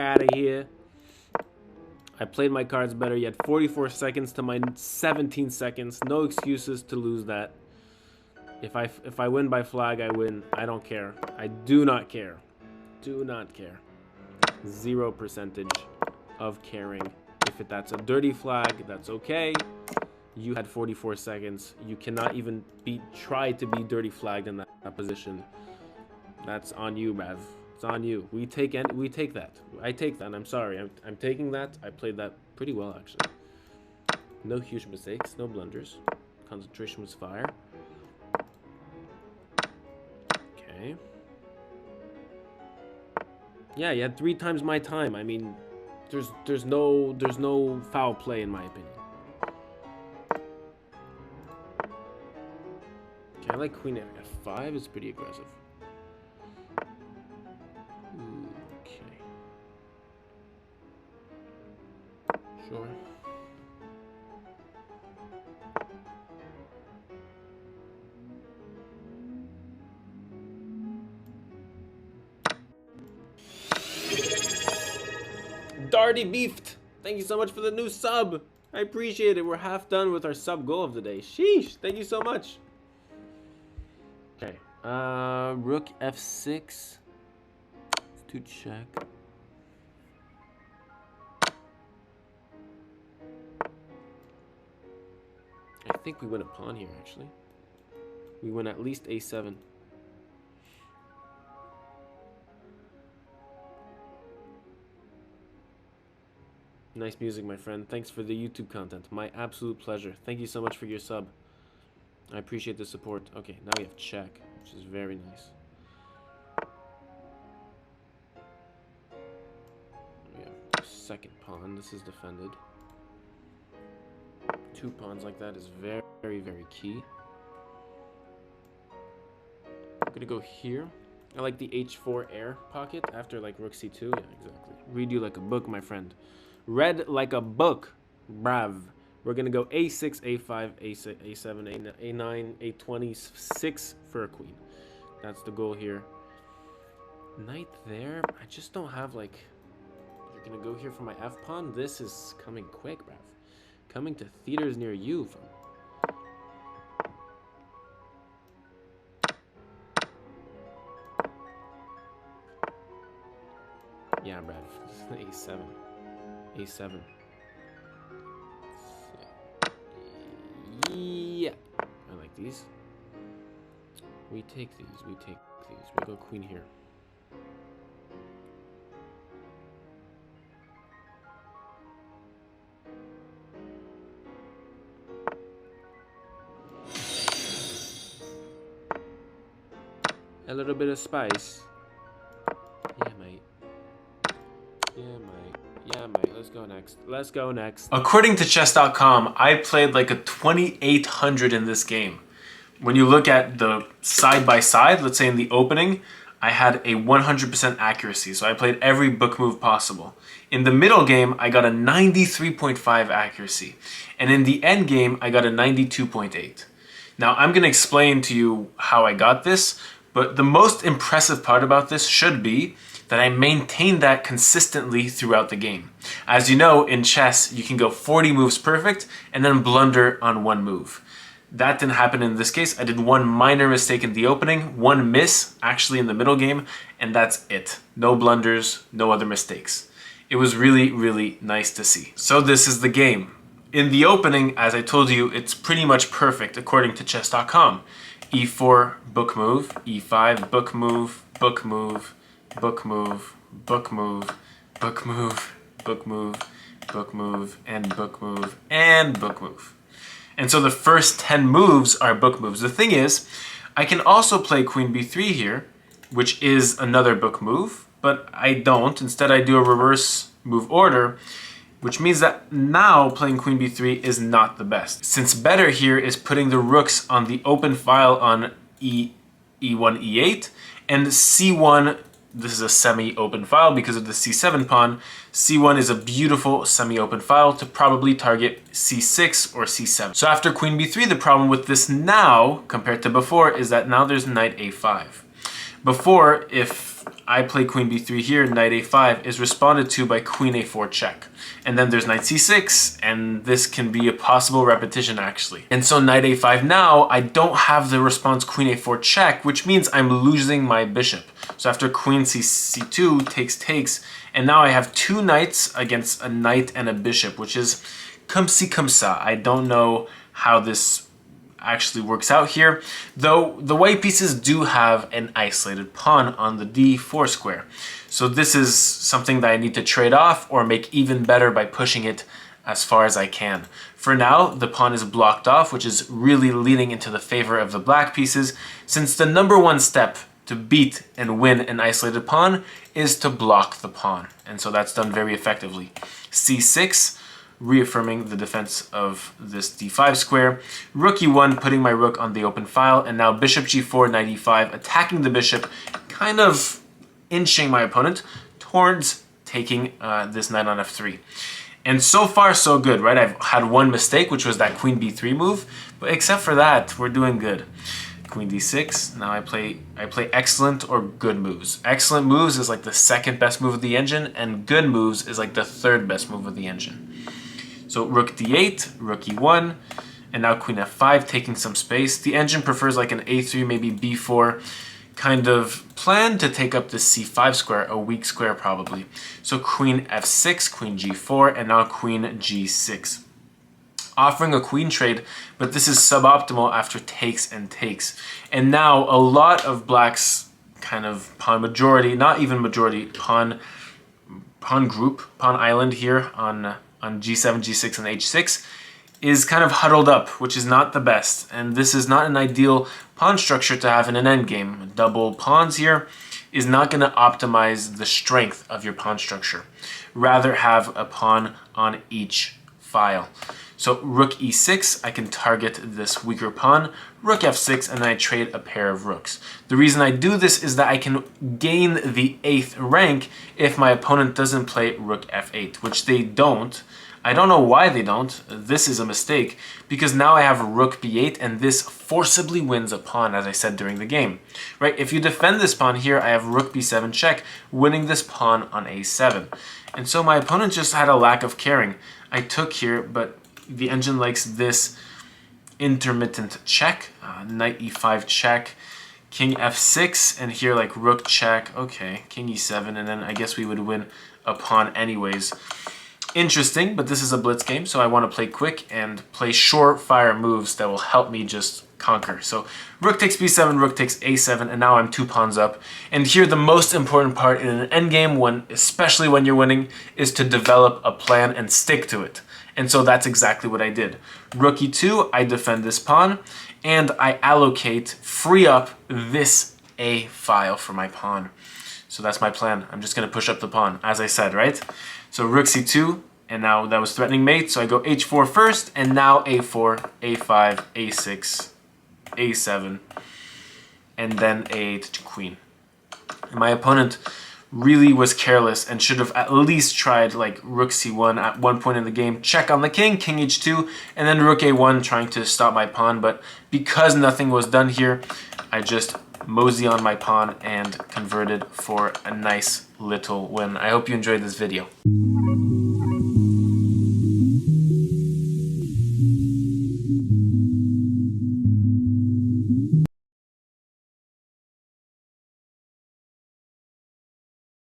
out of here. I played my cards better. You had 44 seconds to my 17 seconds. No excuses to lose that. If I win by flag, I win. I don't care. I do not care. Do not care. 0% of caring. If that's a dirty flag, that's okay. You had 44 seconds. You cannot even try to be dirty flagged in that position. That's on you, Bev. It's on you. We take that. I take that. I'm sorry. I'm taking that. I played that pretty well, actually. No huge mistakes. No blunders. Concentration was fire. Okay. Yeah, you had 3 times my time. I mean, there's no foul play in my opinion. Okay, I like queen f5. It's pretty aggressive. Okay. Sure. Darty Beefed, thank you so much for the new sub. I appreciate it. We're half done with our sub goal of the day. Sheesh, thank you so much. Okay, rook f6 to check. I think we win a pawn here, actually. We win at least a7. Nice music, my friend. Thanks for the YouTube content. My absolute pleasure. Thank you so much for your sub. I appreciate the support. Okay, now we have check, which is very nice. We have second pawn. This is defended. 2 pawns like that is very, very key. I'm gonna go here. I like the h4 air pocket after like rook c2. Yeah, exactly. Read you like a book, my friend. Read like a book, brav. We're gonna go a6, a5, a6, a7, a9, a20, 6 for a queen. That's the goal here. Knight there. I just don't have like. You're gonna go here for my f pawn. This is coming quick, brav. Coming to theaters near you. Yeah, brav. a7. a7. Yeah, I like these. We take these. We take these. We go queen here. A little bit of spice. Yeah, mate. Yeah, mate. Yeah, mate. Let's go next. Let's go next. According to chess.com, I played like a 2800 in this game. When you look at the side by side, let's say in the opening, I had a 100% accuracy. So I played every book move possible. In the middle game, I got a 93.5 accuracy. And in the end game, I got a 92.8. Now I'm going to explain to you how I got this, but the most impressive part about this should be that I maintained that consistently throughout the game. As you know, in chess, you can go 40 moves perfect and then blunder on 1 move. That didn't happen in this case. I did 1 minor mistake in the opening, 1 miss actually in the middle game, and that's it. No blunders, no other mistakes. It was really, really nice to see. So this is the game. In the opening, as I told you, it's pretty much perfect according to chess.com. e4, book move, e5, book move, book move, book move, book move, book move, book move, book move, and book move, and book move. And so the first 10 moves are book moves. The thing is, I can also play queen b3 here, which is another book move, but I don't. Instead, I do a reverse move order, which means that now playing queen b3 is not the best. Since better here is putting the rooks on the open file on e1, e8, and c1, this is a semi-open file because of the c7 pawn. c1 is a beautiful semi-open file to probably target c6 or c7. So after queen b3, the problem with this now, compared to before, is that now there's knight a5. Before, if I play queen b3 here, knight a5 is responded to by queen a4 check. And then there's knight c6, and this can be a possible repetition actually. And so knight a5 now, I don't have the response queen a4 check, which means I'm losing my bishop. So after queen c2 takes, and now I have two knights against a knight and a bishop, which is comme ci comme ça. I don't know how this actually works out here, though the white pieces do have an isolated pawn on the d4 square. So this is something that I need to trade off or make even better by pushing it as far as I can. For now, the pawn is blocked off, which is really leaning into the favor of the black pieces, since the number one step to beat and win an isolated pawn is to block the pawn. And so that's done very effectively. c6, reaffirming the defense of this d5 square. Rook e1, putting my rook on the open file, and now bishop g4, knight e5, attacking the bishop, kind of inching my opponent towards taking this knight on f3. And so far, so good, right? I've had one mistake, which was that queen b3 move, but except for that, we're doing good. Queen d6, now I play excellent or good moves. Excellent moves is like the second best move of the engine, and good moves is like the third best move of the engine. So rook d8, rook e1, and now queen f5, taking some space. The engine prefers like an a3, maybe b4 kind of plan to take up this c5 square, a weak square probably. So queen f6, queen g4, and now queen g6. Offering a queen trade, but this is suboptimal after takes and takes. And now a lot of black's kind of pawn majority, not even majority, pawn group, pawn island here on g7, g6, and h6 is kind of huddled up, which is not the best. And this is not an ideal pawn structure to have in an endgame. Double pawns here is not going to optimize the strength of your pawn structure. Rather have a pawn on each file. So rook e6, I can target this weaker pawn, rook f6, and then I trade a pair of rooks. The reason I do this is that I can gain the 8th rank if my opponent doesn't play rook f8, which they don't. I don't know why they don't. This is a mistake, because now I have rook b8, and this forcibly wins a pawn, as I said during the game. Right? If you defend this pawn here, I have rook b7 check, winning this pawn on a7. And so my opponent just had a lack of caring. I took here, but the engine likes this intermittent check, knight e5 check, king f6, and here like rook check, okay, king e7, and then I guess we would win a pawn anyways. Interesting, but this is a blitz game, so I want to play quick and play short fire moves that will help me just conquer. So rook takes b7, rook takes a7, and now I'm 2 pawns up. And here the most important part in an endgame, especially when you're winning, is to develop a plan and stick to it. And so that's exactly what I did. Rook e2, I defend this pawn, and I free up this A file for my pawn. So that's my plan. I'm just going to push up the pawn, as I said, right? So rook c2, and now that was threatening mate, so I go h4 first, and now a4, a5, a6, a7, and then a8 to queen. And my opponent really was careless and should have at least tried like rook c1 at one point in the game, check on the king, king h2, and then rook a1 trying to stop my pawn. But because nothing was done here, I just mosey on my pawn and converted for a nice little win. I hope you enjoyed this video.